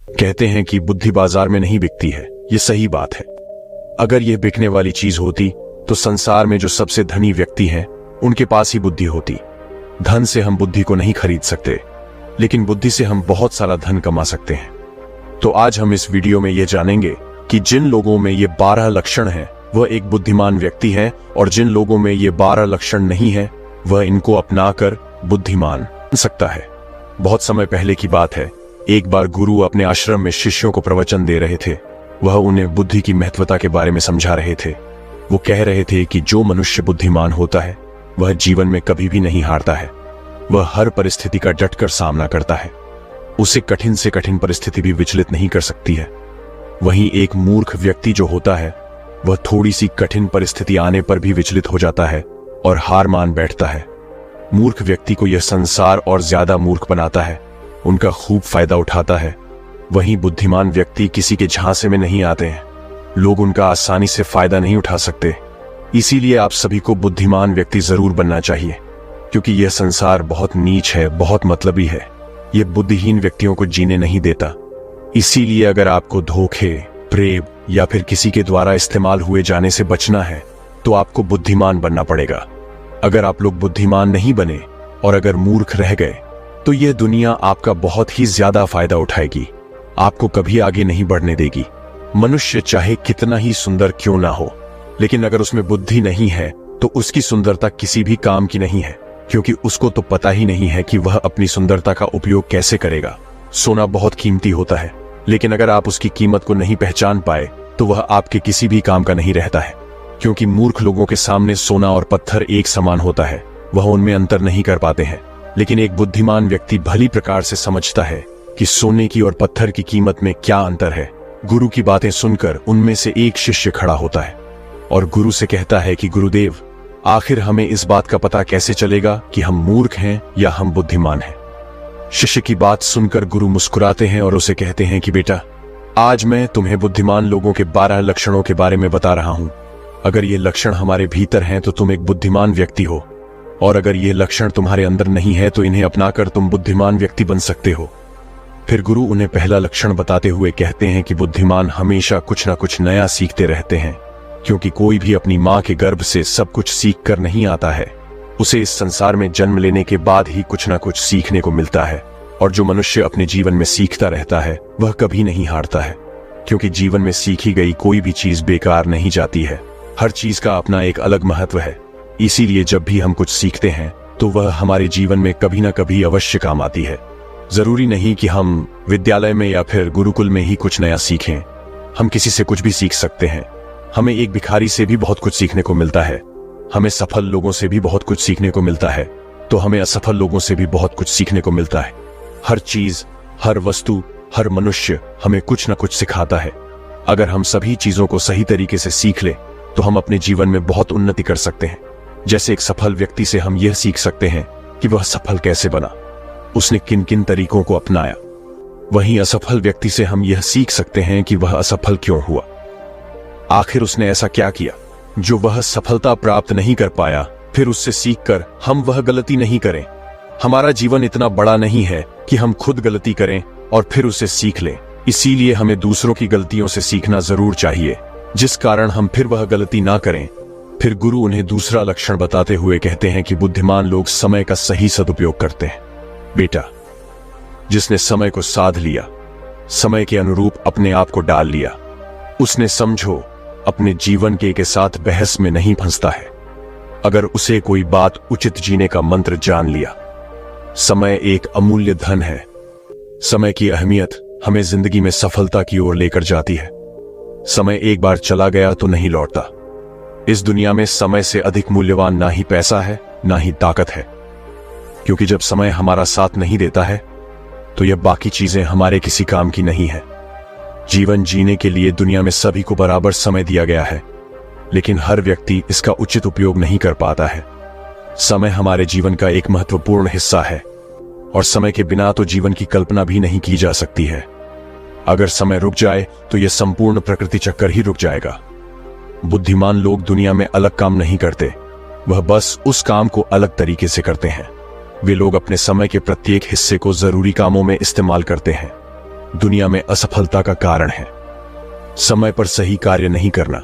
कहते हैं कि बुद्धि बाजार में नहीं बिकती है। ये सही बात है। अगर यह बिकने वाली चीज होती तो संसार में जो सबसे धनी व्यक्ति हैं उनके पास ही बुद्धि होती। धन से हम बुद्धि को नहीं खरीद सकते, लेकिन बुद्धि से हम बहुत सारा धन कमा सकते हैं। तो आज हम इस वीडियो में यह जानेंगे कि जिन लोगों में ये 12 लक्षण हैं वह एक बुद्धिमान व्यक्ति है, और जिन लोगों में ये 12 लक्षण नहीं है वह इनको अपनाकर बुद्धिमान बन सकता है। बहुत समय पहले की बात है। एक बार गुरु अपने आश्रम में शिष्यों को प्रवचन दे रहे थे। वह उन्हें बुद्धि की महत्वता के बारे में समझा रहे थे। वो कह रहे थे कि जो मनुष्य बुद्धिमान होता है वह जीवन में कभी भी नहीं हारता है। वह हर परिस्थिति का डटकर सामना करता है। उसे कठिन से कठिन परिस्थिति भी विचलित नहीं कर सकती है। वहीं एक मूर्ख व्यक्ति जो होता है वह थोड़ी सी कठिन परिस्थिति आने पर भी विचलित हो जाता है और हार मान बैठता है। मूर्ख व्यक्ति को यह संसार और ज्यादा मूर्ख बनाता है, उनका खूब फायदा उठाता है। वहीं बुद्धिमान व्यक्ति किसी के झांसे में नहीं आते हैं। लोग उनका आसानी से फायदा नहीं उठा सकते। इसीलिए आप सभी को बुद्धिमान व्यक्ति जरूर बनना चाहिए, क्योंकि यह संसार बहुत नीच है, बहुत मतलबी है। यह बुद्धिहीन व्यक्तियों को जीने नहीं देता। इसीलिए अगर आपको धोखे, प्रेम या फिर किसी के द्वारा इस्तेमाल हुए जाने से बचना है तो आपको बुद्धिमान बनना पड़ेगा। अगर आप लोग बुद्धिमान नहीं बने और अगर मूर्ख रह गए तो यह दुनिया आपका बहुत ही ज्यादा फायदा उठाएगी, आपको कभी आगे नहीं बढ़ने देगी। मनुष्य चाहे कितना ही सुंदर क्यों ना हो, लेकिन अगर उसमें बुद्धि नहीं है तो उसकी सुंदरता किसी भी काम की नहीं है, क्योंकि उसको तो पता ही नहीं है कि वह अपनी सुंदरता का उपयोग कैसे करेगा। सोना बहुत कीमती होता है, लेकिन अगर आप उसकी कीमत को नहीं पहचान पाए तो वह आपके किसी भी काम का नहीं रहता है। क्योंकि मूर्ख लोगों के सामने सोना और पत्थर एक समान होता है, वह उनमें अंतर नहीं कर पाते हैं। लेकिन एक बुद्धिमान व्यक्ति भली प्रकार से समझता है कि सोने की और पत्थर की कीमत में क्या अंतर है। गुरु की बातें सुनकर उनमें से एक शिष्य खड़ा होता है और गुरु से कहता है कि गुरुदेव, आखिर हमें इस बात का पता कैसे चलेगा कि हम मूर्ख हैं या हम बुद्धिमान हैं। शिष्य की बात सुनकर गुरु मुस्कुराते हैं और उसे कहते हैं कि बेटा, आज मैं तुम्हें बुद्धिमान लोगों के 12 लक्षणों के बारे में बता रहा हूं। अगर ये लक्षण हमारे भीतर हैं तो तुम एक बुद्धिमान व्यक्ति हो, और अगर ये लक्षण तुम्हारे अंदर नहीं है तो इन्हें अपनाकर तुम बुद्धिमान व्यक्ति बन सकते हो। फिर गुरु उन्हें पहला लक्षण बताते हुए कहते हैं कि बुद्धिमान हमेशा कुछ ना कुछ नया सीखते रहते हैं, क्योंकि कोई भी अपनी मां के गर्भ से सब कुछ सीख कर नहीं आता है। उसे इस संसार में जन्म लेने के बाद ही कुछ ना कुछ सीखने को मिलता है। और जो मनुष्य अपने जीवन में सीखता रहता है वह कभी नहीं हारता है, क्योंकि जीवन में सीखी गई कोई भी चीज बेकार नहीं जाती है। हर चीज का अपना एक अलग महत्व है। इसीलिए जब भी हम कुछ सीखते हैं तो वह हमारे जीवन में कभी ना कभी अवश्य काम आती है। जरूरी नहीं कि हम विद्यालय में या फिर गुरुकुल में ही कुछ नया सीखें। हम किसी से कुछ भी सीख सकते हैं। हमें एक भिखारी से भी बहुत कुछ सीखने को मिलता है। हमें सफल लोगों से भी बहुत कुछ सीखने को मिलता है, तो हमें असफल लोगों से भी बहुत कुछ सीखने को मिलता है। हर चीज, हर वस्तु, हर मनुष्य हमें कुछ ना कुछ सिखाता है। अगर हम सभी चीजों को सही तरीके से सीख ले तो हम अपने जीवन में बहुत उन्नति कर सकते हैं। जैसे एक सफल व्यक्ति से हम यह सीख सकते हैं कि वह सफल कैसे बना, उसने किन किन तरीकों को अपनाया। वहीं असफल व्यक्ति से हम यह सीख सकते हैं कि वह असफल क्यों हुआ, आखिर उसने ऐसा क्या किया जो वह सफलता प्राप्त नहीं कर पाया। फिर उससे सीखकर हम वह गलती नहीं करें। हमारा जीवन इतना बड़ा नहीं है कि हम खुद गलती करें और फिर उसे सीख लें। इसीलिए हमें दूसरों की गलतियों से सीखना जरूर चाहिए, जिस कारण हम फिर वह गलती ना करें। फिर गुरु उन्हें दूसरा लक्षण बताते हुए कहते हैं कि बुद्धिमान लोग समय का सही सदुपयोग करते हैं। बेटा, जिसने समय को साध लिया, समय के अनुरूप अपने आप को डाल लिया, उसने समझो अपने जीवन के साथ बहस में नहीं फंसता है। अगर उसे कोई बात उचित जीने का मंत्र जान लिया। समय एक अमूल्य धन है। समय की अहमियत हमें जिंदगी में सफलता की ओर लेकर जाती है। समय एक बार चला गया तो नहीं लौटता। इस दुनिया में समय से अधिक मूल्यवान ना ही पैसा है ना ही ताकत है, क्योंकि जब समय हमारा साथ नहीं देता है तो यह बाकी चीजें हमारे किसी काम की नहीं है। जीवन जीने के लिए दुनिया में सभी को बराबर समय दिया गया है, लेकिन हर व्यक्ति इसका उचित उपयोग नहीं कर पाता है। समय हमारे जीवन का एक महत्वपूर्ण हिस्सा है, और समय के बिना तो जीवन की कल्पना भी नहीं की जा सकती है। अगर समय रुक जाए तो यह संपूर्ण प्रकृति चक्कर ही रुक जाएगा। बुद्धिमान लोग दुनिया में अलग काम नहीं करते, वह बस उस काम को अलग तरीके से करते हैं। वे लोग अपने समय के प्रत्येक हिस्से को जरूरी कामों में इस्तेमाल करते हैं। दुनिया में असफलता का कारण है। समय पर सही कार्य नहीं करना।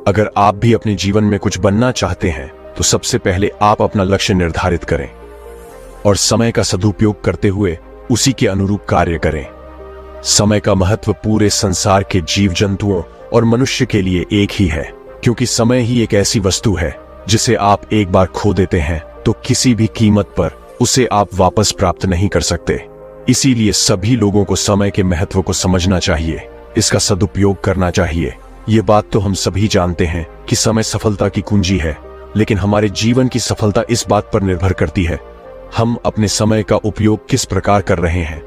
अगर आप भी अपने जीवन में कुछ बनना चाहते हैं तो सबसे पहले आप अपना लक्ष्य निर्धारित करें और समय का सदुपयोग करते हुए उसी के अनुरूप कार्य करें। समय का महत्व पूरे संसार के जीव जंतुओं और मनुष्य के लिए एक ही है, क्योंकि समय ही एक ऐसी वस्तु है जिसे आप एक बार खो देते हैं तो किसी भी कीमत पर उसे आप वापस प्राप्त नहीं कर सकते। इसीलिए सभी लोगों को समय के महत्व को समझना चाहिए, इसका सदुपयोग करना चाहिए। ये बात तो हम सभी जानते हैं कि समय सफलता की कुंजी है, लेकिन हमारे जीवन की सफलता इस बात पर निर्भर करती है हम अपने समय का उपयोग किस प्रकार कर रहे हैं।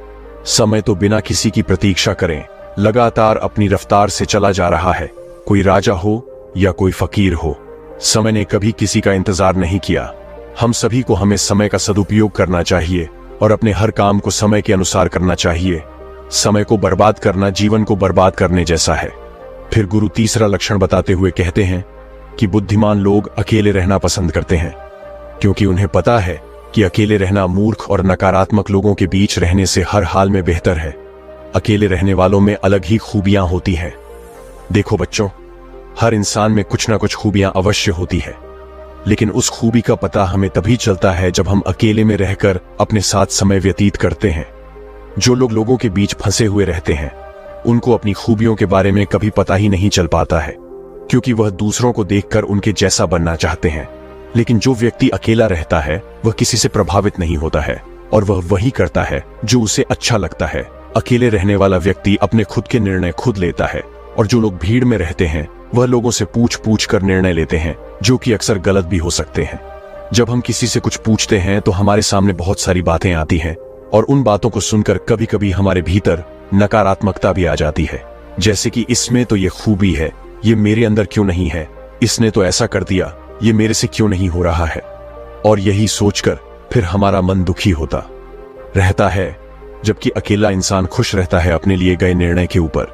समय तो बिना किसी की प्रतीक्षा करें लगातार अपनी रफ्तार से चला जा रहा है, कोई राजा हो या कोई फकीर हो। समय ने कभी किसी का इंतजार नहीं किया। हम सभी को हमें समय का सदुपयोग करना चाहिए और अपने हर काम को समय के अनुसार करना चाहिए। समय को बर्बाद करना जीवन को बर्बाद करने जैसा है। फिर गुरु तीसरा लक्षण बताते हुए कहते हैं कि बुद्धिमान लोग अकेले रहना पसंद करते हैं, क्योंकि उन्हें पता है कि अकेले रहना मूर्ख और नकारात्मक लोगों के बीच रहने से हर हाल में बेहतर है। अकेले रहने वालों में अलग ही खूबियां होती हैं। देखो बच्चों, हर इंसान में कुछ ना कुछ खूबियां अवश्य होती है, लेकिन उस खूबी का पता हमें तभी चलता है जब हम अकेले में रहकर अपने साथ समय व्यतीत करते हैं। जो लोग लोगों के बीच फंसे हुए रहते हैं उनको अपनी खूबियों के बारे में कभी पता ही नहीं चल पाता है, क्योंकि वह दूसरों को देखकर उनके जैसा बनना चाहते हैं। लेकिन जो व्यक्ति अकेला रहता है वह किसी से प्रभावित नहीं होता है और वह वही करता है जो उसे अच्छा लगता है। अकेले रहने वाला व्यक्ति अपने खुद के निर्णय खुद लेता है, और जो लोग भीड़ में रहते हैं वह लोगों से पूछ पूछ कर निर्णय लेते हैं, जो कि अक्सर गलत भी हो सकते हैं। जब हम किसी से कुछ पूछते हैं तो हमारे सामने बहुत सारी बातें आती हैं, और उन बातों को सुनकर कभी कभी हमारे भीतर नकारात्मकता भी आ जाती है, जैसे कि इसमें तो ये खूबी है, ये मेरे अंदर क्यों नहीं है, इसने तो ऐसा कर दिया, ये मेरे से क्यों नहीं हो रहा है। और यही सोचकर फिर हमारा मन दुखी होता रहता है, जबकि अकेला इंसान खुश रहता है अपने लिए गए निर्णय के ऊपर,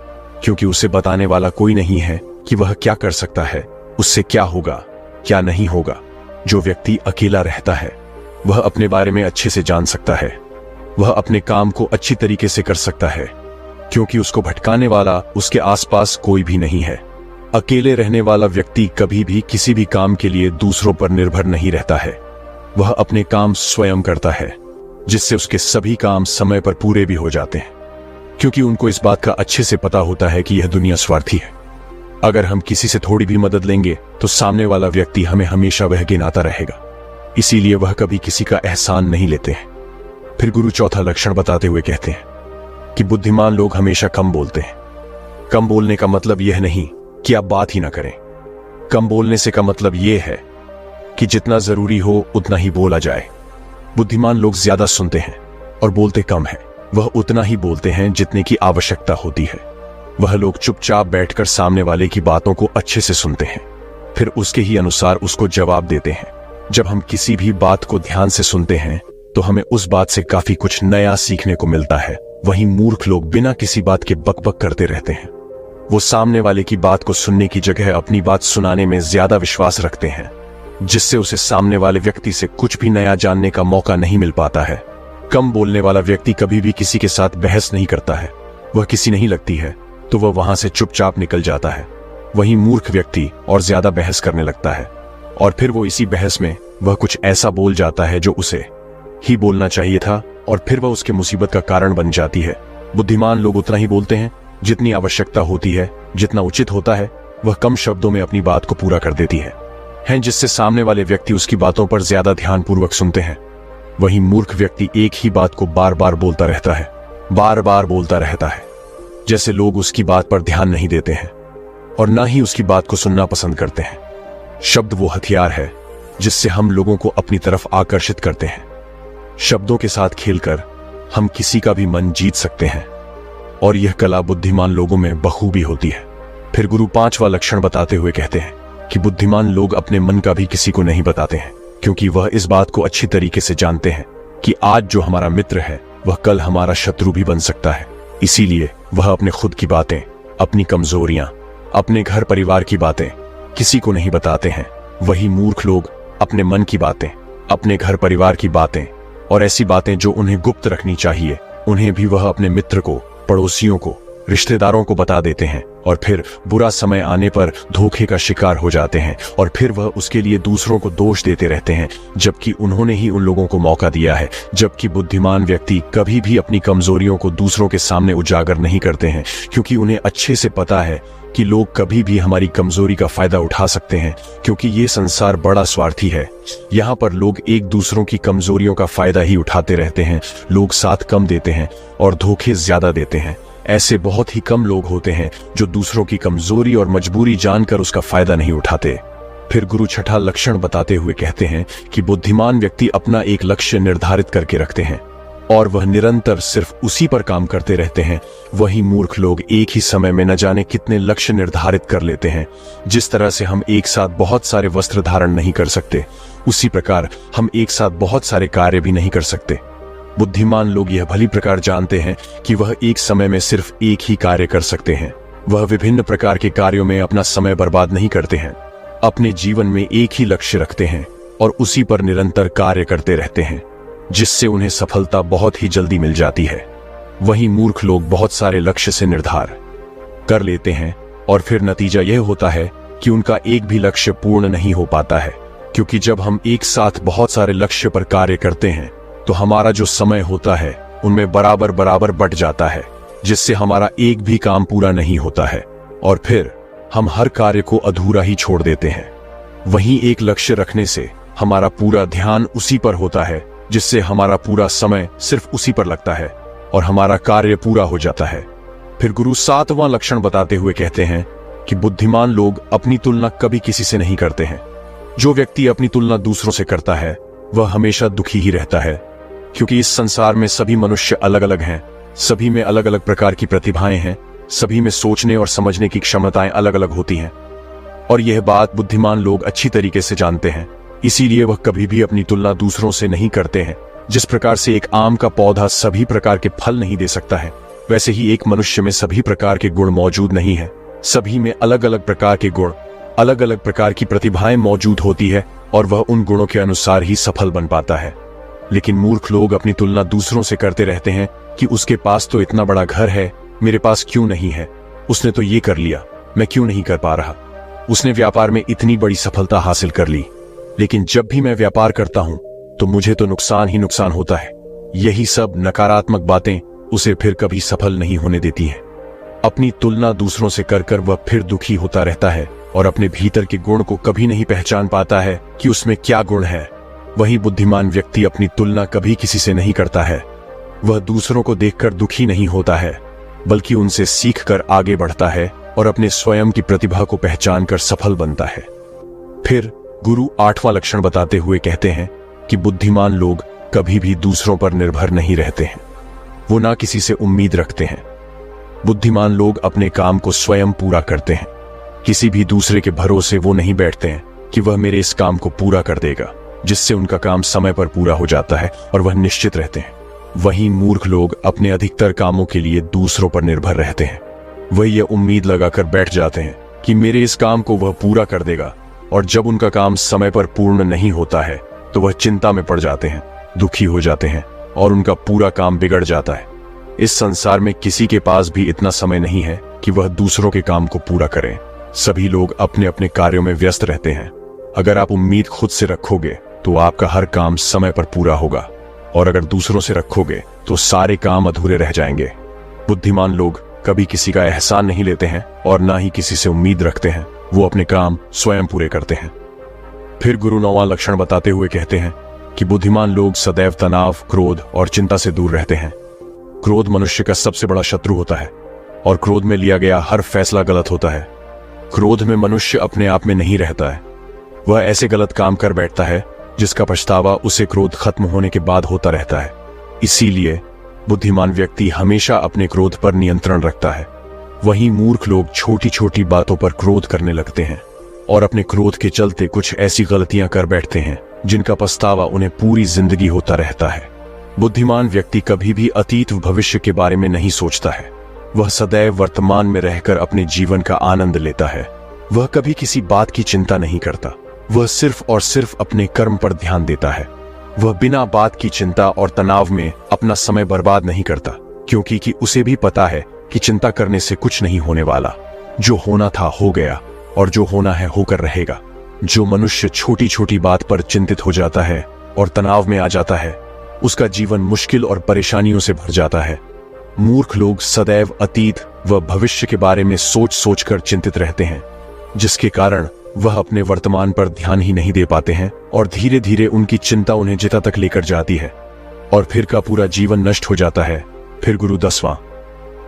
क्योंकि उसे बताने वाला कोई नहीं है कि वह क्या कर सकता है, उससे क्या होगा क्या नहीं होगा। जो व्यक्ति अकेला रहता है वह अपने बारे में अच्छे से जान सकता है, वह अपने काम को अच्छी तरीके से कर सकता है, क्योंकि उसको भटकाने वाला उसके आसपास कोई भी नहीं है। अकेले रहने वाला व्यक्ति कभी भी किसी भी काम के लिए दूसरों पर निर्भर नहीं रहता है, वह अपने काम स्वयं करता है, जिससे उसके सभी काम समय पर पूरे भी हो जाते हैं, क्योंकि उनको इस बात का अच्छे से पता होता है कि यह दुनिया स्वार्थी है। अगर हम किसी से थोड़ी भी मदद लेंगे तो सामने वाला व्यक्ति हमें हमेशा वह गिनाता रहेगा, इसीलिए वह कभी किसी का एहसान नहीं लेते हैं। फिर गुरु चौथा लक्षण बताते हुए कहते हैं कि बुद्धिमान लोग हमेशा कम बोलते हैं। कम बोलने का मतलब यह नहीं कि आप बात ही ना करें। कम बोलने से का मतलब यह है कि जितना जरूरी हो उतना ही बोला जाए। बुद्धिमान लोग ज्यादा सुनते हैं और बोलते कम है। वह उतना ही बोलते हैं जितने की आवश्यकता होती है। वह लोग चुपचाप बैठकर सामने वाले की बातों को अच्छे से सुनते हैं, फिर उसके ही अनुसार उसको जवाब देते हैं। जब हम किसी भी बात को ध्यान से सुनते हैं तो हमें उस बात से काफी कुछ नया सीखने को मिलता है। वहीं मूर्ख लोग बिना किसी बात के बकबक करते रहते हैं। वो सामने वाले की बात को सुनने की जगह अपनी बात सुनाने में ज्यादा विश्वास रखते हैं, जिससे उसे सामने वाले व्यक्ति से कुछ भी नया जानने का मौका नहीं मिल पाता है। कम बोलने वाला व्यक्ति कभी भी किसी के साथ बहस नहीं करता है। वह किसी नहीं लगती है तो वह वहां से चुपचाप निकल जाता है। वहीं मूर्ख व्यक्ति और ज्यादा बहस करने लगता है, और फिर वो इसी बहस में वह कुछ ऐसा बोल जाता है जो उसे ही बोलना चाहिए था, और फिर वह उसके मुसीबत का कारण बन जाती है। बुद्धिमान लोग उतना ही बोलते हैं जितनी आवश्यकता होती है, जितना उचित होता है। वह कम शब्दों में अपनी बात को पूरा कर देती है, जिससे सामने वाले व्यक्ति उसकी बातों पर ज्यादा ध्यानपूर्वक सुनते हैं। वहीं मूर्ख व्यक्ति एक ही बात को बार बार बोलता रहता है, बार बार बोलता रहता है, जैसे लोग उसकी बात पर ध्यान नहीं देते हैं और ना ही उसकी बात को सुनना पसंद करते हैं। शब्द वो हथियार है जिससे हम लोगों को अपनी तरफ आकर्षित करते हैं। शब्दों के साथ खेलकर हम किसी का भी मन जीत सकते हैं, और यह कला बुद्धिमान लोगों में बखूबी होती है। फिर गुरु पांचवा लक्षण बताते हुए कहते हैं कि बुद्धिमान लोग अपने मन का भी किसी को नहीं बताते हैं, क्योंकि वह इस बात को अच्छी तरीके से जानते हैं कि आज जो हमारा मित्र है वह कल हमारा शत्रु भी बन सकता है। इसीलिए वह अपने खुद की बातें, अपनी कमजोरियां, अपने घर परिवार की बातें किसी को नहीं बताते हैं। वही मूर्ख लोग अपने मन की बातें, अपने घर परिवार की बातें और ऐसी बातें जो उन्हें गुप्त रखनी चाहिए, उन्हें भी वह अपने मित्र को पड़ोसियों को, रिश्तेदारों को बता देते हैं और फिर बुरा समय आने पर धोखे का शिकार हो जाते हैं और फिर वह उसके लिए दूसरों को दोष देते रहते हैं, जबकि उन्होंने ही उन लोगों को मौका दिया है। जबकि बुद्धिमान व्यक्ति कभी भी अपनी कमजोरियों को दूसरों के सामने उजागर नहीं करते हैं, क्योंकि उन्हें अच्छे से पता है कि लोग कभी भी हमारी कमजोरी का फायदा उठा सकते हैं, क्योंकि ये संसार बड़ा स्वार्थी है। यहाँ पर लोग एक दूसरों की कमजोरियों का फायदा ही उठाते रहते हैं। लोग साथ कम देते हैं और धोखे ज्यादा देते हैं। ऐसे बहुत ही कम लोग होते हैं जो दूसरों की कमजोरी और मजबूरी जानकर उसका फायदा नहीं उठाते। फिर गुरु छठा लक्षण बताते हुए कहते हैं कि बुद्धिमान व्यक्ति अपना एक लक्ष्य निर्धारित करके रखते हैं और वह निरंतर सिर्फ उसी पर काम करते रहते हैं। वही मूर्ख लोग एक ही समय में न जाने कितने लक्ष्य निर्धारित कर लेते हैं। जिस तरह से हम एक साथ बहुत सारे वस्त्र धारण नहीं कर सकते, उसी प्रकार हम एक साथ बहुत सारे कार्य भी नहीं कर सकते। बुद्धिमान लोग यह भली प्रकार जानते हैं कि वह एक समय में सिर्फ एक ही कार्य कर सकते हैं। वह विभिन्न प्रकार के कार्यों में अपना समय बर्बाद नहीं करते हैं। अपने जीवन में एक ही लक्ष्य रखते हैं और उसी पर निरंतर कार्य करते रहते हैं, जिससे उन्हें सफलता बहुत ही जल्दी मिल जाती है। वहीं मूर्ख लोग बहुत सारे लक्ष्य से निर्धार कर लेते हैं और फिर नतीजा यह होता है कि उनका एक भी लक्ष्य पूर्ण नहीं हो पाता है, क्योंकि जब हम एक साथ बहुत सारे लक्ष्य पर कार्य करते हैं तो हमारा जो समय होता है उनमें बराबर बराबर बट जाता है, जिससे हमारा एक भी काम पूरा नहीं होता है और फिर हम हर कार्य को अधूरा ही छोड़ देते हैं। वहीं एक लक्ष्य रखने से हमारा पूरा ध्यान उसी पर होता है, जिससे हमारा पूरा समय सिर्फ उसी पर लगता है और हमारा कार्य पूरा हो जाता है। फिर गुरु सातवां लक्षण बताते हुए कहते हैं कि बुद्धिमान लोग अपनी तुलना कभी किसी से नहीं करते हैं। जो व्यक्ति अपनी तुलना दूसरों से करता है वह हमेशा दुखी ही रहता है, क्योंकि इस संसार में सभी मनुष्य अलग अलग हैं, सभी में अलग अलग प्रकार की प्रतिभाएं हैं, सभी में सोचने और समझने की क्षमताएं अलग अलग होती हैं और यह बात बुद्धिमान लोग अच्छी तरीके से जानते हैं। इसीलिए वह कभी भी अपनी तुलना दूसरों से नहीं करते हैं। जिस प्रकार से एक आम का पौधा सभी प्रकार के फल नहीं दे सकता है, वैसे ही एक मनुष्य में सभी प्रकार के गुण मौजूद नहीं है। सभी में अलग अलग प्रकार के गुण, अलग अलग प्रकार की प्रतिभाएं मौजूद होती है और वह उन गुणों के अनुसार ही सफल बन पाता है। लेकिन मूर्ख लोग अपनी तुलना दूसरों से करते रहते हैं कि उसके पास तो इतना बड़ा घर है, मेरे पास क्यों नहीं है, उसने तो ये कर लिया, मैं क्यों नहीं कर पा रहा, उसने व्यापार में इतनी बड़ी सफलता हासिल कर ली, लेकिन जब भी मैं व्यापार करता हूं तो मुझे तो नुकसान ही नुकसान होता है। यही सब नकारात्मक बातें उसे फिर कभी सफल नहीं होने देती हैं। अपनी तुलना दूसरों से कर वह फिर दुखी होता रहता है और अपने भीतर के गुण को कभी नहीं पहचान पाता है कि उसमें क्या गुण है। वही बुद्धिमान व्यक्ति अपनी तुलना कभी किसी से नहीं करता है। वह दूसरों को देखकर दुखी नहीं होता है, बल्कि उनसे सीखकर आगे बढ़ता है और अपने स्वयं की प्रतिभा को पहचान कर सफल बनता है। फिर गुरु आठवां लक्षण बताते हुए कहते हैं कि बुद्धिमान लोग कभी भी दूसरों पर निर्भर नहीं रहते हैं। वो ना किसी से उम्मीद रखते हैं। बुद्धिमान लोग अपने काम को स्वयं पूरा करते हैं। किसी भी दूसरे के भरोसे वो नहीं बैठते हैं कि वह मेरे इस काम को पूरा कर देगा, जिससे उनका काम समय पर पूरा हो जाता है और वह निश्चित रहते हैं। वहीं मूर्ख लोग अपने अधिकतर कामों के लिए दूसरों पर निर्भर रहते हैं। वह ये उम्मीद लगाकर बैठ जाते हैं कि मेरे इस काम को वह पूरा कर देगा, और जब उनका काम समय पर पूर्ण नहीं होता है तो वह चिंता में पड़ जाते हैं, दुखी हो जाते हैं और उनका पूरा काम बिगड़ जाता है। इस संसार में किसी के पास भी इतना समय नहीं है कि वह दूसरों के काम को पूरा करें। सभी लोग अपने अपने कार्यों में व्यस्त रहते हैं। अगर आप उम्मीद खुद से रखोगे तो आपका हर काम समय पर पूरा होगा, और अगर दूसरों से रखोगे तो सारे काम अधूरे रह जाएंगे। बुद्धिमान लोग कभी किसी का एहसान नहीं लेते हैं और ना ही किसी से उम्मीद रखते हैं। वो अपने काम स्वयं पूरे करते हैं। फिर गुरु नौवां लक्षण बताते हुए कहते हैं कि बुद्धिमान लोग सदैव तनाव, क्रोध और चिंता से दूर रहते हैं। क्रोध मनुष्य का सबसे बड़ा शत्रु होता है और क्रोध में लिया गया हर फैसला गलत होता है। क्रोध में मनुष्य अपने आप में नहीं रहता है। वह ऐसे गलत काम कर बैठता है जिसका पछतावा उसे क्रोध खत्म होने के बाद होता रहता है। इसीलिए बुद्धिमान व्यक्ति हमेशा अपने क्रोध पर नियंत्रण रखता है। वहीं मूर्ख लोग छोटी छोटी बातों पर क्रोध करने लगते हैं और अपने क्रोध के चलते कुछ ऐसी गलतियां कर बैठते हैं जिनका पछतावा उन्हें पूरी जिंदगी होता रहता है। बुद्धिमान व्यक्ति कभी भी अतीत भविष्य के बारे में नहीं सोचता है। वह सदैव वर्तमान में रहकर अपने जीवन का आनंद लेता है। वह कभी किसी बात की चिंता नहीं करता। वह सिर्फ और सिर्फ अपने कर्म पर ध्यान देता है। वह बिना बात की चिंता और तनाव में अपना समय बर्बाद नहीं करता, क्योंकि उसे भी पता है कि चिंता करने से कुछ नहीं होने वाला। जो होना था हो गया और जो होना है होकर रहेगा। जो मनुष्य छोटी छोटी बात पर चिंतित हो जाता है और तनाव में आ जाता है, उसका जीवन मुश्किल और परेशानियों से भर जाता है। मूर्ख लोग सदैव अतीत व भविष्य के बारे में सोच सोच कर चिंतित रहते हैं, जिसके कारण वह अपने वर्तमान पर ध्यान ही नहीं दे पाते हैं और धीरे धीरे उनकी चिंता उन्हें जिता तक लेकर जाती है और फिर का पूरा जीवन नष्ट हो जाता है। फिर गुरु 10वां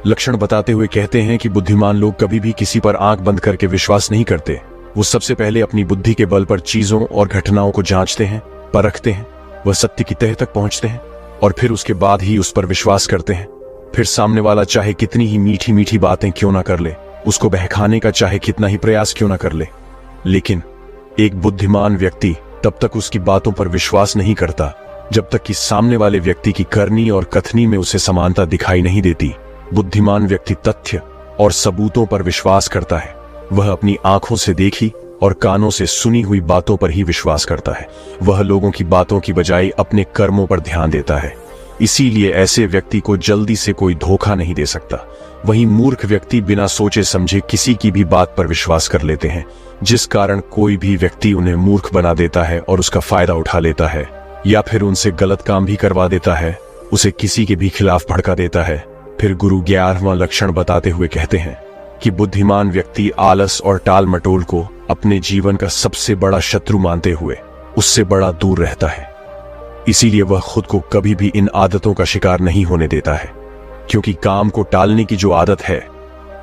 लक्षण बताते हुए कहते हैं कि बुद्धिमान लोग कभी भी किसी पर आंख बंद करके विश्वास नहीं करते। वो सबसे पहले अपनी बुद्धि के बल पर चीजों और घटनाओं को जांचते हैं, परखते हैं, वह सत्य की तह तक पहुंचते हैं और फिर उसके बाद ही उस पर विश्वास करते हैं। फिर सामने वाला चाहे कितनी ही मीठी मीठी बातें क्यों ना कर ले, उसको बहकाने का चाहे कितना ही प्रयास क्यों ना कर ले, लेकिन एक बुद्धिमान व्यक्ति तब तक उसकी बातों पर विश्वास नहीं करता जब तक कि सामने वाले व्यक्ति की करनी और कथनी में उसे समानता दिखाई नहीं देती। बुद्धिमान व्यक्ति तथ्य और सबूतों पर विश्वास करता है। वह अपनी आंखों से देखी और कानों से सुनी हुई बातों पर ही विश्वास करता है। वह लोगों की बातों की बजाय अपने कर्मों पर ध्यान देता है। इसीलिए ऐसे व्यक्ति को जल्दी से कोई धोखा नहीं दे सकता। वहीं मूर्ख व्यक्ति बिना सोचे समझे किसी की भी बात पर विश्वास कर लेते हैं, जिस कारण कोई भी व्यक्ति उन्हें मूर्ख बना देता है और उसका फायदा उठा लेता है, या फिर उनसे गलत काम भी करवा देता है, उसे किसी के भी खिलाफ भड़का देता है। फिर गुरु 11वां लक्षण बताते हुए कहते हैं कि बुद्धिमान व्यक्ति आलस और टाल मटोल को अपने जीवन का सबसे बड़ा शत्रु मानते हुए उससे बड़ा दूर रहता है। इसीलिए वह खुद को कभी भी इन आदतों का शिकार नहीं होने देता है, क्योंकि काम को टालने की जो आदत है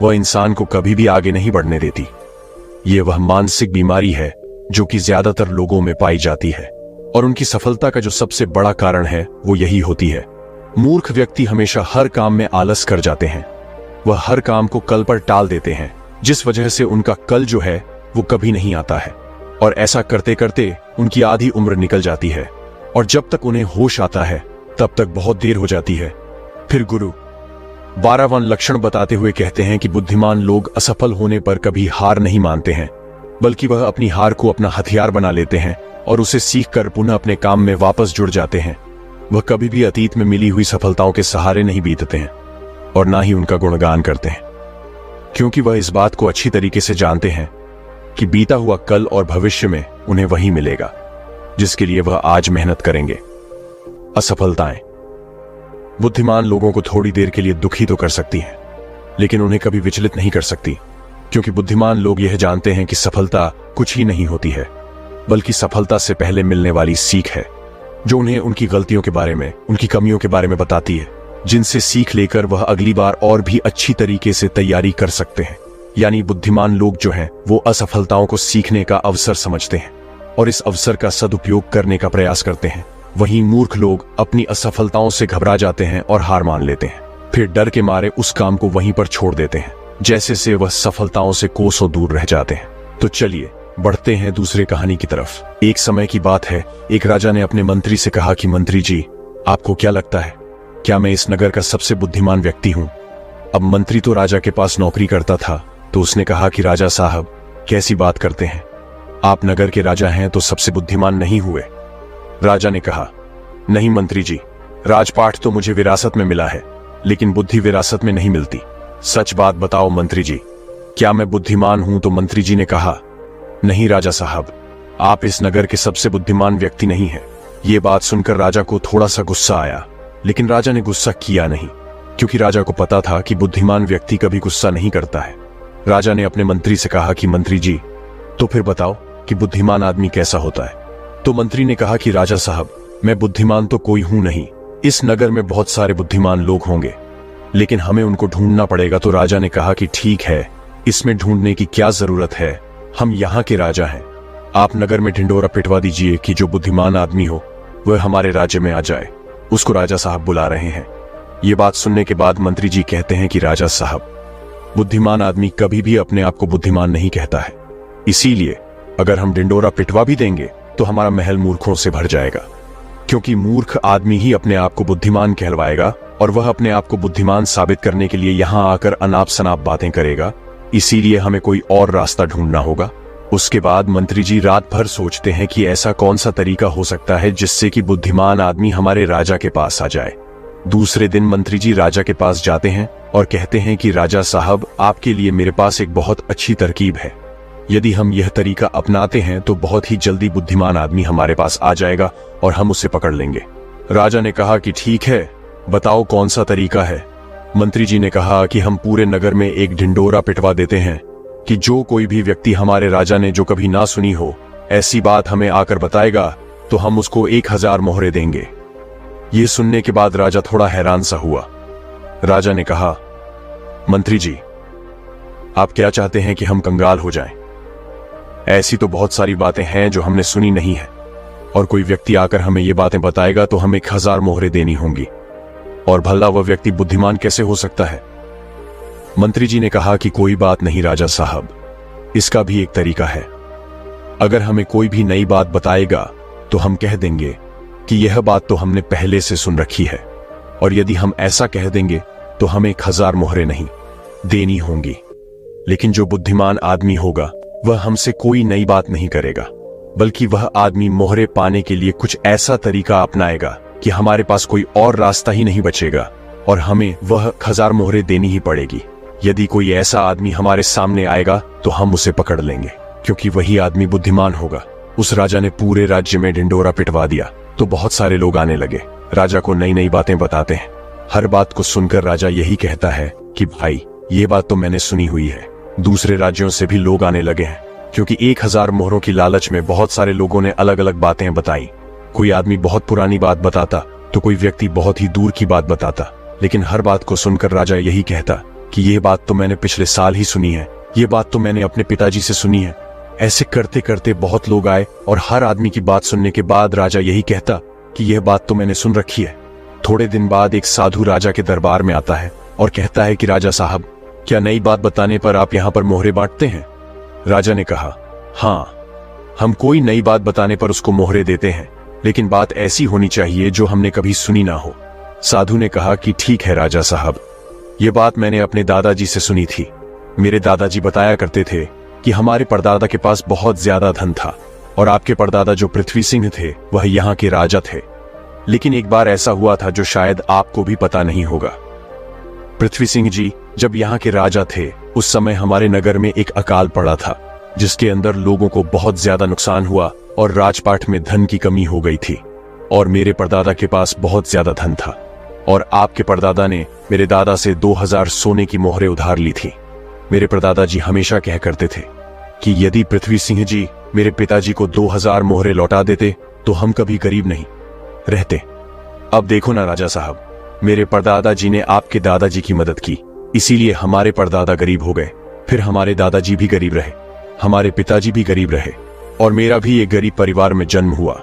वह इंसान को कभी भी आगे नहीं बढ़ने देती। ये वह मानसिक बीमारी है जो कि ज्यादातर लोगों में पाई जाती है और उनकी सफलता का जो सबसे बड़ा कारण है वो यही होती है। मूर्ख व्यक्ति हमेशा हर काम में आलस कर जाते हैं। वह हर काम को कल पर टाल देते हैं, जिस वजह से उनका कल जो है वो कभी नहीं आता है और ऐसा करते करते उनकी आधी उम्र निकल जाती है और जब तक उन्हें होश आता है तब तक बहुत देर हो जाती है। फिर गुरु 12वां लक्षण बताते हुए कहते हैं कि बुद्धिमान लोग असफल होने पर कभी हार नहीं मानते हैं, बल्कि वह अपनी हार को अपना हथियार बना लेते हैं और उसे सीखकर पुनः अपने काम में वापस जुड़ जाते हैं। वह कभी भी अतीत में मिली हुई सफलताओं के सहारे नहीं बीतते हैं और ना ही उनका गुणगान करते हैं, क्योंकि वह इस बात को अच्छी तरीके से जानते हैं कि बीता हुआ कल और भविष्य में उन्हें वही मिलेगा जिसके लिए वह आज मेहनत करेंगे। असफलताएं बुद्धिमान लोगों को थोड़ी देर के लिए दुखी तो कर सकती हैं, लेकिन उन्हें कभी विचलित नहीं कर सकती, क्योंकि बुद्धिमान लोग यह जानते हैं कि सफलता कुछ ही नहीं होती है, बल्कि सफलता से पहले मिलने वाली सीख है, जो उन्हें उनकी गलतियों के बारे में, उनकी कमियों के बारे में बताती है, जिनसे सीख लेकर वह अगली बार और भी अच्छी तरीके से तैयारी कर सकते हैं। यानी बुद्धिमान लोग जो हैं वो असफलताओं को सीखने का अवसर समझते हैं और इस अवसर का सदुपयोग करने का प्रयास करते हैं। वहीं मूर्ख लोग अपनी असफलताओं से घबरा जाते हैं और हार मान लेते हैं, फिर डर के मारे उस काम को वहीं पर छोड़ देते हैं, जैसे से वह सफलताओं से कोसों दूर रह जाते हैं। तो चलिए बढ़ते हैं दूसरे कहानी की तरफ। एक समय की बात है, एक राजा ने अपने मंत्री से कहा कि मंत्री जी, आपको क्या लगता है, क्या मैं इस नगर का सबसे बुद्धिमान व्यक्ति हूं? अब मंत्री तो राजा के पास नौकरी करता था, तो उसने कहा कि राजा साहब, कैसी बात करते हैं, आप नगर के राजा हैं तो सबसे बुद्धिमान नहीं हुए। राजा ने कहा, नहीं मंत्री जी, राजपाट तो मुझे विरासत में मिला है, लेकिन बुद्धि विरासत में नहीं मिलती। सच बात बताओ मंत्री जी, क्या मैं बुद्धिमान हूं? तो मंत्री जी ने कहा, नहीं राजा साहब, आप इस नगर के सबसे बुद्धिमान व्यक्ति नहीं हैं। ये बात सुनकर राजा को थोड़ा सा गुस्सा आया, लेकिन राजा ने गुस्सा किया नहीं, क्योंकि राजा को पता था कि बुद्धिमान व्यक्ति कभी गुस्सा नहीं करता है। राजा ने अपने मंत्री से कहा कि मंत्री जी, तो फिर बताओ कि बुद्धिमान आदमी कैसा होता है? तो मंत्री ने कहा कि राजा साहब, मैं बुद्धिमान तो कोई हूं नहीं, इस नगर में बहुत सारे बुद्धिमान लोग होंगे, लेकिन हमें उनको ढूंढना पड़ेगा। तो राजा ने कहा कि ठीक है, इसमें ढूंढने की क्या जरूरत है, हम यहाँ के राजा हैं, आप नगर में ढिंडोरा पिटवा दीजिए कि जो बुद्धिमान आदमी हो वह हमारे राज्य में आ जाए, उसको राजा साहब बुला रहे हैं। ये बात सुनने के बाद मंत्री जी कहते हैं कि राजा साहब, बुद्धिमान आदमी कभी भी अपने आप को बुद्धिमान नहीं कहता है, इसीलिए अगर हम ढिंडोरा पिटवा भी देंगे तो हमारा महल मूर्खों से भर जाएगा, क्योंकि मूर्ख आदमी ही अपने आप को बुद्धिमान कहलवाएगा और वह अपने आप को बुद्धिमान साबित करने के लिए यहाँ आकर अनाप शनाप बातें करेगा। इसीलिए हमें कोई और रास्ता ढूंढना होगा। उसके बाद मंत्री जी रात भर सोचते हैं कि ऐसा कौन सा तरीका हो सकता है जिससे कि बुद्धिमान आदमी हमारे राजा के पास आ जाए। दूसरे दिन मंत्री जी राजा के पास जाते हैं और कहते हैं कि राजा साहब, आपके लिए मेरे पास एक बहुत अच्छी तरकीब है। यदि हम यह तरीका अपनाते हैं तो बहुत ही जल्दी बुद्धिमान आदमी हमारे पास आ जाएगा और हम उसे पकड़ लेंगे। राजा ने कहा कि ठीक है, बताओ कौन सा तरीका है। मंत्री जी ने कहा कि हम पूरे नगर में एक ढिंडोरा पिटवा देते हैं कि जो कोई भी व्यक्ति हमारे राजा ने जो कभी ना सुनी हो ऐसी बात हमें आकर बताएगा तो हम उसको 1000 मोहरे देंगे। ये सुनने के बाद राजा थोड़ा हैरान सा हुआ। राजा ने कहा, मंत्री जी, आप क्या चाहते हैं कि हम कंगाल हो जाएं? ऐसी तो बहुत सारी बातें हैं जो हमने सुनी नहीं है, और कोई व्यक्ति आकर हमें ये बातें बताएगा तो हमें 1000 मोहरे देनी होंगी, और भला वह व्यक्ति बुद्धिमान कैसे हो सकता है? मंत्री जी ने कहा कि कोई बात नहीं राजा साहब, इसका भी एक तरीका है। अगर हमें कोई भी नई बात बताएगा तो हम कह देंगे कि यह बात तो हमने पहले से सुन रखी है, और यदि हम ऐसा कह देंगे तो हमें 1000 मोहरे नहीं देनी होंगी। लेकिन जो बुद्धिमान आदमी होगा वह हमसे कोई नई बात नहीं करेगा, बल्कि वह आदमी मोहरे पाने के लिए कुछ ऐसा तरीका अपनाएगा कि हमारे पास कोई और रास्ता ही नहीं बचेगा और हमें वह 1000 मोहरे देनी ही पड़ेगी। यदि कोई ऐसा आदमी हमारे सामने आएगा तो हम उसे पकड़ लेंगे, क्योंकि वही आदमी बुद्धिमान होगा। उस राजा ने पूरे राज्य में ढिंडोरा पिटवा दिया तो बहुत सारे लोग आने लगे, राजा को नई नई बातें बताते हैं। हर बात को सुनकर राजा यही कहता है कि भाई, ये बात तो मैंने सुनी हुई है। दूसरे राज्यों से भी लोग आने लगे हैं, क्योंकि 1000 मोहरों की लालच में बहुत सारे लोगों ने अलग अलग बातें बताई। कोई आदमी बहुत पुरानी बात बताता तो कोई व्यक्ति बहुत ही दूर की बात बताता, लेकिन हर बात को सुनकर राजा यही कहता कि यह बात तो मैंने पिछले साल ही सुनी है, ये बात तो मैंने अपने पिताजी से सुनी है। ऐसे करते करते बहुत लोग आए और हर आदमी की बात सुनने के बाद राजा यही कहता कि यह बात तो मैंने सुन रखी है। थोड़े दिन बाद एक साधु राजा के दरबार में आता है और कहता है कि राजा साहब, क्या नई बात बताने पर आप यहाँ पर मोहरे बांटते हैं? राजा ने कहा, हाँ, हम कोई नई बात बताने पर उसको मोहरे देते हैं, लेकिन बात ऐसी होनी चाहिए जो हमने कभी सुनी ना हो। साधु ने कहा कि ठीक है राजा साहब, ये बात मैंने अपने दादाजी से सुनी थी। मेरे दादाजी बताया करते थे कि हमारे परदादा के पास बहुत ज्यादा धन था, और आपके परदादा जो पृथ्वी सिंह थे वह यहाँ के राजा थे। लेकिन एक बार ऐसा हुआ था जो शायद आपको भी पता नहीं होगा। पृथ्वी सिंह जी जब यहाँ के राजा थे उस समय हमारे नगर में एक अकाल पड़ा था, जिसके अंदर लोगों को बहुत ज्यादा नुकसान हुआ और राजपाट में धन की कमी हो गई थी। और मेरे परदादा के पास बहुत ज्यादा धन था, और आपके परदादा ने मेरे दादा से 2000 सोने की मोहरें उधार ली थी। मेरे परदादा जी हमेशा कह करते थे कि यदि पृथ्वी सिंह जी मेरे पिताजी को 2000 मोहरें लौटा देते तो हम कभी गरीब नहीं रहते। अब देखो ना राजा साहब, मेरे परदादा जी ने आपके दादाजी की मदद की, इसीलिए हमारे परदादा गरीब हो गए। फिर हमारे दादाजी भी गरीब रहे, हमारे पिताजी भी गरीब रहे, और मेरा भी एक गरीब परिवार में जन्म हुआ,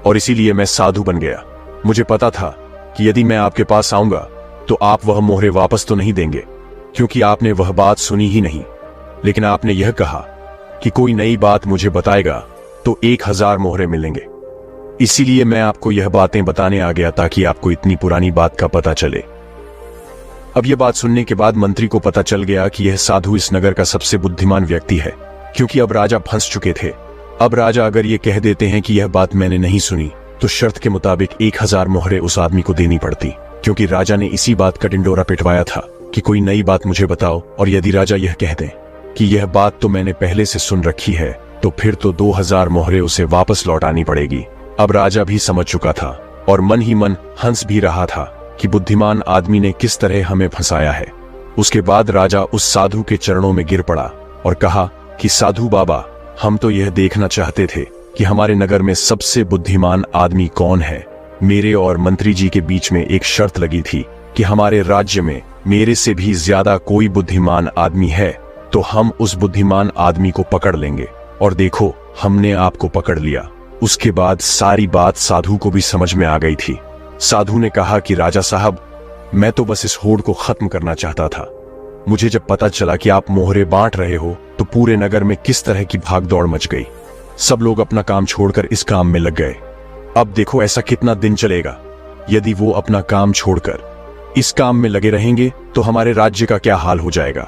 और इसीलिए मैं साधु बन गया। मुझे पता था कि यदि मैं आपके पास आऊंगा तो आप वह मोहरे वापस तो नहीं देंगे, क्योंकि आपने वह बात सुनी ही नहीं। लेकिन आपने यह कहा कि कोई नई बात मुझे बताएगा तो 1000 मोहरे मिलेंगे। इसीलिए मैं आपको यह बातें बताने आ गया ताकि आपको इतनी पुरानी बात का पता चले। अब यह बात सुनने के बाद मंत्री को पता चल गया कि यह साधु इस नगर का सबसे बुद्धिमान व्यक्ति है, क्योंकि अब राजा फंस चुके थे। अब राजा अगर ये कह देते हैं कि यह बात मैंने नहीं सुनी तो शर्त के मुताबिक 1000 मोहरे उस आदमी को देनी पड़ती, क्योंकि राजा ने इसी बात का ढिंडोरा पिटवाया था कि कोई नई बात मुझे बताओ। और यदि राजा यह कह दें कि यह बात तो मैंने पहले से सुन रखी है तो फिर तो 2000 मोहरे उसे वापस लौटानी पड़ेगी। अब राजा भी समझ चुका था और मन ही मन हंस भी रहा था कि बुद्धिमान आदमी ने किस तरह हमें फंसाया है। उसके बाद राजा उस साधु के चरणों में गिर पड़ा और कहा कि साधु बाबा, हम तो यह देखना चाहते थे कि हमारे नगर में सबसे बुद्धिमान आदमी कौन है। मेरे और मंत्री जी के बीच में एक शर्त लगी थी कि हमारे राज्य में मेरे से भी ज्यादा कोई बुद्धिमान आदमी है तो हम उस बुद्धिमान आदमी को पकड़ लेंगे। और देखो, हमने आपको पकड़ लिया। उसके बाद सारी बात साधु को भी समझ में आ गई थी। साधु ने कहा कि राजा साहब, मैं तो बस इस होड़ को खत्म करना चाहता था। मुझे जब पता चला कि आप मोहरे बांट रहे हो तो पूरे नगर में किस तरह की भागदौड़ मच गई। सब लोग अपना काम छोड़कर इस काम में लग गए। अब देखो ऐसा कितना दिन चलेगा। यदि वो अपना काम छोड़कर इस काम में लगे रहेंगे तो हमारे राज्य का क्या हाल हो जाएगा।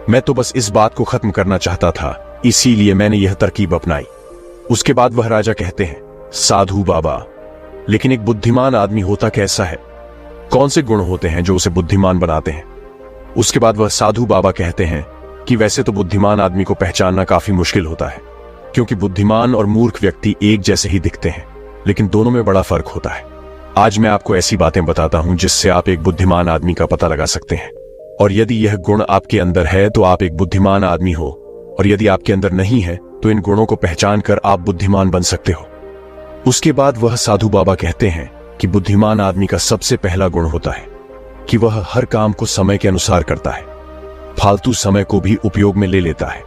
मैं तो बस इस बात को खत्म करना चाहता था, इसीलिए मैंने यह तरकीब अपनाई। उसके बाद वह राजा कहते हैं, साधु बाबा, लेकिन एक बुद्धिमान आदमी होता कैसा है? कौन से गुण होते हैं जो उसे बुद्धिमान बनाते हैं। उसके बाद वह साधु बाबा कहते हैं कि वैसे तो बुद्धिमान आदमी को पहचानना काफी मुश्किल होता है, क्योंकि बुद्धिमान और मूर्ख व्यक्ति एक जैसे ही दिखते हैं, लेकिन दोनों में बड़ा फर्क होता है। आज मैं आपको ऐसी बातें बताता हूं जिससे आप एक बुद्धिमान आदमी का पता लगा सकते हैं। और यदि यह गुण आपके अंदर है तो आप एक बुद्धिमान आदमी हो, और यदि आपके अंदर नहीं है तो इन गुणों को पहचान कर आप बुद्धिमान बन सकते हो। उसके बाद वह साधु बाबा कहते हैं कि बुद्धिमान आदमी का सबसे पहला गुण होता है कि वह हर काम को समय के अनुसार करता है, फालतू समय को भी उपयोग में ले लेता है,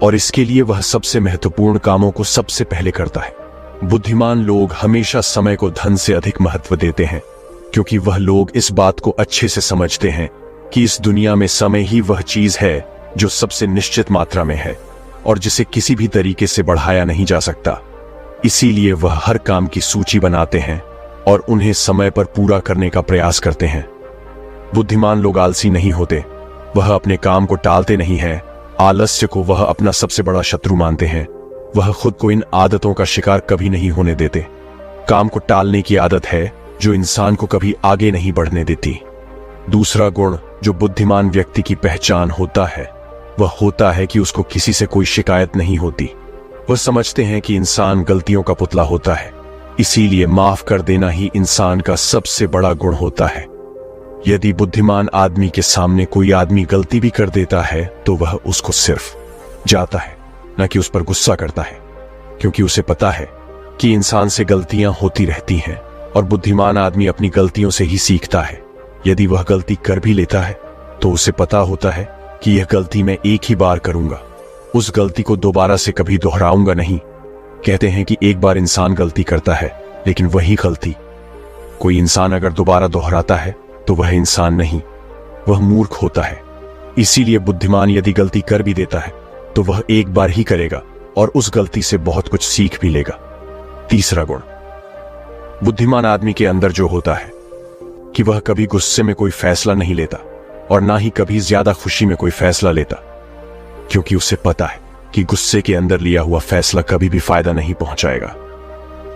और इसके लिए वह सबसे महत्वपूर्ण कामों को सबसे पहले करता है। बुद्धिमान लोग हमेशा समय को धन से अधिक महत्व देते हैं, क्योंकि वह लोग इस बात को अच्छे से समझते हैं कि इस दुनिया में समय ही वह चीज है जो सबसे निश्चित मात्रा में है और जिसे किसी भी तरीके से बढ़ाया नहीं जा सकता। इसीलिए वह हर काम की सूची बनाते हैं और उन्हें समय पर पूरा करने का प्रयास करते हैं। बुद्धिमान लोग आलसी नहीं होते, वह अपने काम को टालते नहीं हैं। आलस्य को वह अपना सबसे बड़ा शत्रु मानते हैं। वह खुद को इन आदतों का शिकार कभी नहीं होने देते। काम को टालने की आदत है जो इंसान को कभी आगे नहीं बढ़ने देती। दूसरा गुण जो बुद्धिमान व्यक्ति की पहचान होता है वह होता है कि उसको किसी से कोई शिकायत नहीं होती। वह समझते हैं कि इंसान गलतियों का पुतला होता है, इसीलिए माफ कर देना ही इंसान का सबसे बड़ा गुण होता है। यदि बुद्धिमान आदमी के सामने कोई आदमी गलती भी कर देता है तो वह उसको सिर्फ जाता है, न कि उस पर गुस्सा करता है, क्योंकि उसे पता है कि इंसान से गलतियां होती रहती हैं और बुद्धिमान आदमी अपनी गलतियों से ही सीखता है। यदि वह गलती कर भी लेता है तो उसे पता होता है कि यह गलती मैं एक ही बार करूंगा, उस गलती को दोबारा से कभी दोहराऊंगा नहीं। कहते हैं कि एक बार इंसान गलती करता है, लेकिन वही गलती कोई इंसान अगर दोबारा दोहराता है तो वह इंसान नहीं, वह मूर्ख होता है। इसीलिए बुद्धिमान यदि गलती कर भी देता है तो वह एक बार ही करेगा और उस गलती से बहुत कुछ सीख भी लेगा। तीसरा गुण बुद्धिमान आदमी के अंदर जो होता है कि वह कभी गुस्से में कोई फैसला नहीं लेता और ना ही कभी ज्यादा खुशी में कोई फैसला लेता, क्योंकि उसे पता है कि गुस्से के अंदर लिया हुआ फैसला कभी भी फायदा नहीं पहुंचाएगा,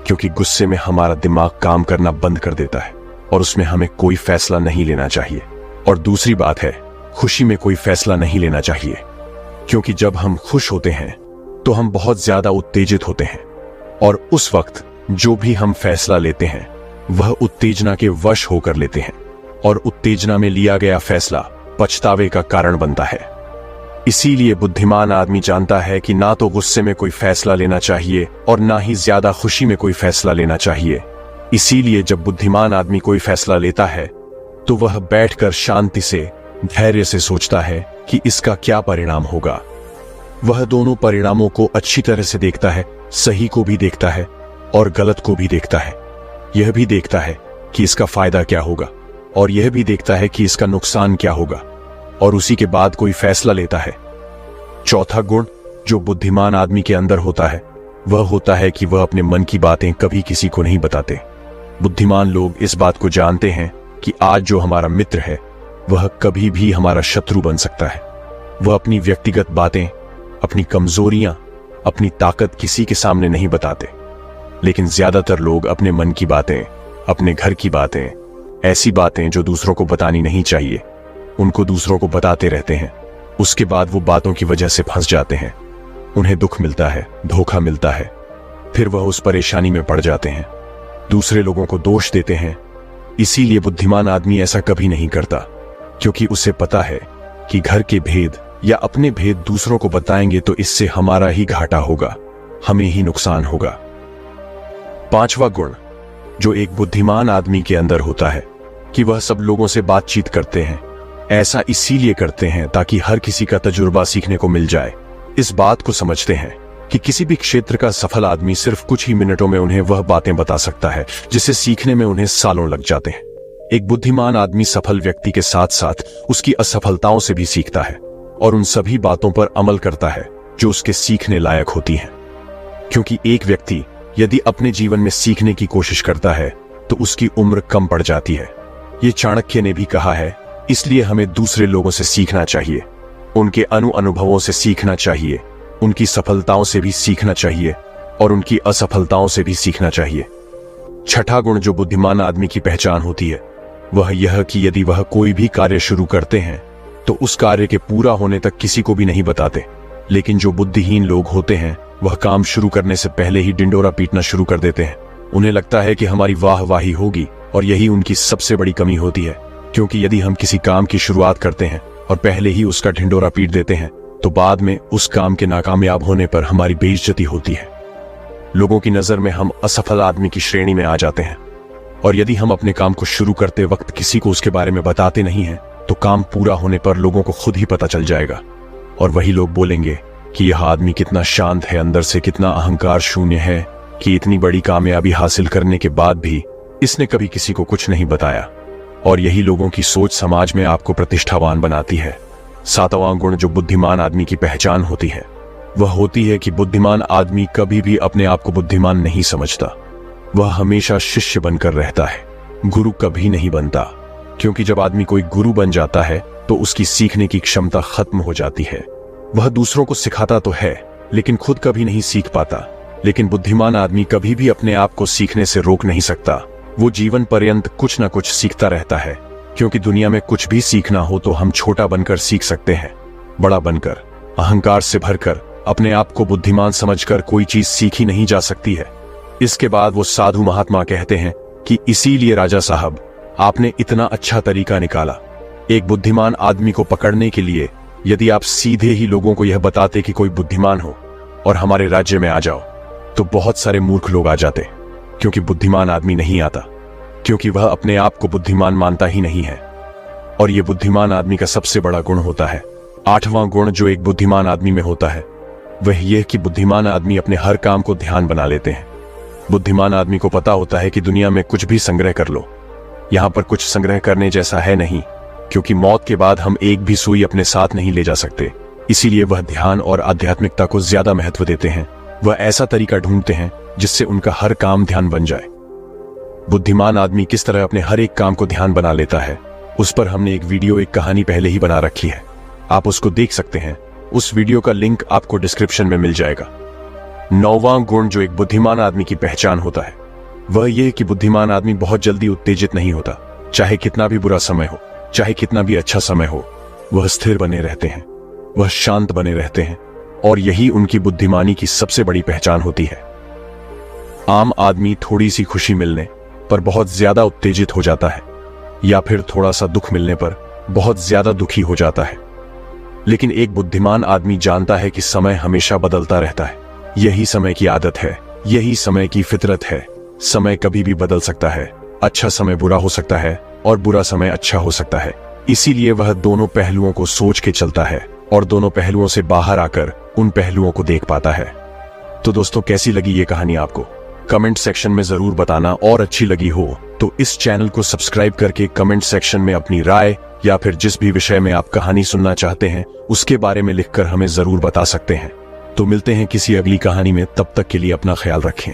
क्योंकि गुस्से में हमारा दिमाग काम करना बंद कर देता है और उसमें हमें कोई फैसला नहीं लेना चाहिए। और दूसरी बात है, खुशी में कोई फैसला नहीं लेना चाहिए, क्योंकि जब हम खुश होते हैं तो हम बहुत ज्यादा उत्तेजित होते हैं और उस वक्त जो भी हम फैसला लेते हैं वह उत्तेजना के वश होकर लेते हैं और उत्तेजना में लिया गया फैसला पछतावे का कारण बनता है। इसीलिए बुद्धिमान आदमी जानता है कि ना तो गुस्से में कोई फैसला लेना चाहिए और ना ही ज्यादा खुशी में कोई फैसला लेना चाहिए। इसीलिए जब बुद्धिमान आदमी कोई फैसला लेता है तो वह बैठकर शांति से, धैर्य से सोचता है कि इसका क्या परिणाम होगा। वह दोनों परिणामों को अच्छी तरह से देखता है, सही को भी देखता है और गलत को भी देखता है। यह भी देखता है कि इसका फायदा क्या होगा और यह भी देखता है कि इसका नुकसान क्या होगा, और उसी के बाद कोई फैसला लेता है। चौथा गुण जो बुद्धिमान आदमी के अंदर होता है वह होता है कि वह अपने मन की बातें कभी किसी को नहीं बताते। बुद्धिमान लोग इस बात को जानते हैं कि आज जो हमारा मित्र है वह कभी भी हमारा शत्रु बन सकता है। वह अपनी व्यक्तिगत बातें, अपनी कमजोरियां, अपनी ताकत किसी के सामने नहीं बताते, लेकिन ज्यादातर लोग अपने मन की बातें, अपने घर की बातें, ऐसी बातें जो दूसरों को बतानी नहीं चाहिए, उनको दूसरों को बताते रहते हैं। उसके बाद वो बातों की वजह से फंस जाते हैं, उन्हें दुख मिलता है, धोखा मिलता है, फिर वह उस परेशानी में पड़ जाते हैं, दूसरे लोगों को दोष देते हैं। इसीलिए बुद्धिमान आदमी ऐसा कभी नहीं करता, क्योंकि उसे पता है कि घर के भेद या अपने भेद दूसरों को बताएंगे तो इससे हमारा ही घाटा होगा, हमें ही नुकसान होगा। पांचवा गुण जो एक बुद्धिमान आदमी के अंदर होता है कि वह सब लोगों से बातचीत करते हैं। ऐसा इसीलिए करते हैं ताकि हर किसी का तजुर्बा सीखने को मिल जाए। इस बात को समझते हैं कि किसी भी क्षेत्र का सफल आदमी सिर्फ कुछ ही मिनटों में उन्हें वह बातें बता सकता है जिसे सीखने में उन्हें सालों लग जाते हैं। एक बुद्धिमान आदमी सफल व्यक्ति के साथ साथ उसकी असफलताओं से भी सीखता है और उन सभी बातों पर अमल करता है जो उसके सीखने लायक होती हैं। क्योंकि एक व्यक्ति यदि अपने जीवन में सीखने की कोशिश करता है तो उसकी उम्र कम पड़ जाती है। ये चाणक्य ने भी कहा है, इसलिए हमें दूसरे लोगों से सीखना चाहिए, उनके अनुभवों से सीखना चाहिए, उनकी सफलताओं से भी सीखना चाहिए और उनकी असफलताओं से भी सीखना चाहिए। छठा गुण जो बुद्धिमान आदमी की पहचान होती है वह यह कि यदि वह कोई भी कार्य शुरू करते हैं तो उस कार्य के पूरा होने तक किसी को भी नहीं बताते। लेकिन जो बुद्धिहीन लोग होते हैं वह काम शुरू करने से पहले ही डिंडोरा पीटना शुरू कर देते हैं। उन्हें लगता है कि हमारी वाहवाही होगी, और यही उनकी सबसे बड़ी कमी होती है, क्योंकि यदि हम किसी काम की शुरुआत करते हैं और पहले ही उसका ढिंडोरा पीट देते हैं तो बाद में उस काम के नाकामयाब होने पर हमारी बेइज्जती होती है। लोगों की नजर में हम असफल आदमी की श्रेणी में आ जाते हैं, और यदि हम अपने काम को शुरू करते वक्त किसी को उसके बारे में बताते नहीं हैं तो काम पूरा होने पर लोगों को खुद ही पता चल जाएगा, और वही लोग बोलेंगे कि यह आदमी कितना शांत है, अंदर से कितना अहंकार शून्य है कि इतनी बड़ी कामयाबी हासिल करने के बाद भी इसने कभी किसी को कुछ नहीं बताया। और यही लोगों की सोच समाज में आपको प्रतिष्ठावान बनाती है। सातवां गुण जो बुद्धिमान आदमी की पहचान होती है वह होती है कि बुद्धिमान आदमी कभी भी अपने आप को बुद्धिमान नहीं समझता। वह हमेशा शिष्य बनकर रहता है, गुरु कभी नहीं बनता, क्योंकि जब आदमी कोई गुरु बन जाता है तो उसकी सीखने की क्षमता खत्म हो जाती है। वह दूसरों को सिखाता तो है लेकिन खुद कभी नहीं सीख पाता। लेकिन बुद्धिमान आदमी कभी भी अपने आप को सीखने से रोक नहीं सकता। वो जीवन पर्यंत कुछ न कुछ सीखता रहता है, क्योंकि दुनिया में कुछ भी सीखना हो तो हम छोटा बनकर सीख सकते हैं। बड़ा बनकर, अहंकार से भरकर, अपने आप को बुद्धिमान समझकर कोई चीज सीखी नहीं जा सकती है। इसके बाद वो साधु महात्मा कहते हैं कि इसीलिए राजा साहब आपने इतना अच्छा तरीका निकाला। एक बुद्धिमान आदमी को पकड़ने के लिए यदि आप सीधे ही लोगों को यह बताते कि कोई बुद्धिमान हो और हमारे राज्य में आ जाओ, तो बहुत सारे मूर्ख लोग आ जाते, क्योंकि बुद्धिमान आदमी नहीं आता, क्योंकि वह अपने आप को बुद्धिमान मानता ही नहीं है। और यह बुद्धिमान आदमी का सबसे बड़ा गुण होता है। आठवां गुण जो एक बुद्धिमान आदमी में होता है वह यह कि बुद्धिमान आदमी अपने हर काम को ध्यान बना लेते हैं। बुद्धिमान आदमी को पता होता है कि दुनिया में कुछ भी संग्रह कर लो, यहां पर कुछ संग्रह करने जैसा है नहीं, क्योंकि मौत के बाद हम एक भी सुई अपने साथ नहीं ले जा सकते। इसीलिए वह ध्यान और आध्यात्मिकता को ज्यादा महत्व देते हैं। वह ऐसा तरीका ढूंढते हैं जिससे उनका हर काम ध्यान बन जाए। बुद्धिमान आदमी किस तरह अपने हर एक काम को ध्यान बना लेता है उस पर हमने एक वीडियो, एक कहानी पहले ही बना रखी है, आप उसको देख सकते हैं। उस वीडियो का लिंक आपको डिस्क्रिप्शन में मिल जाएगा। नौवां गुण जो एक बुद्धिमान आदमी की पहचान होता है वह यह कि बुद्धिमान आदमी बहुत जल्दी उत्तेजित नहीं होता। चाहे कितना भी बुरा समय हो, चाहे कितना भी अच्छा समय हो, वह स्थिर बने रहते हैं, वह शांत बने रहते हैं, और यही उनकी बुद्धिमानी की सबसे बड़ी पहचान होती है। आम आदमी थोड़ी सी खुशी मिलने पर बहुत ज्यादा उत्तेजित हो जाता है, या फिर थोड़ा सा दुख मिलने पर बहुत ज्यादा दुखी हो जाता है। लेकिन एक बुद्धिमान आदमी जानता है कि समय हमेशा बदलता रहता है। यही समय की आदत है, यही समय की फितरत है। समय कभी भी बदल सकता है। अच्छा समय बुरा हो सकता है और बुरा समय अच्छा हो सकता है। इसीलिए वह दोनों पहलुओं को सोच के चलता है और दोनों पहलुओं से बाहर आकर उन पहलुओं को देख पाता है। तो दोस्तों, कैसी लगी ये कहानी आपको? कमेंट सेक्शन में जरूर बताना, और अच्छी लगी हो तो इस चैनल को सब्सक्राइब करके कमेंट सेक्शन में अपनी राय या फिर जिस भी विषय में आप कहानी सुनना चाहते हैं उसके बारे में लिखकर हमें जरूर बता सकते हैं। तो मिलते हैं किसी अगली कहानी में, तब तक के लिए अपना ख्याल रखें।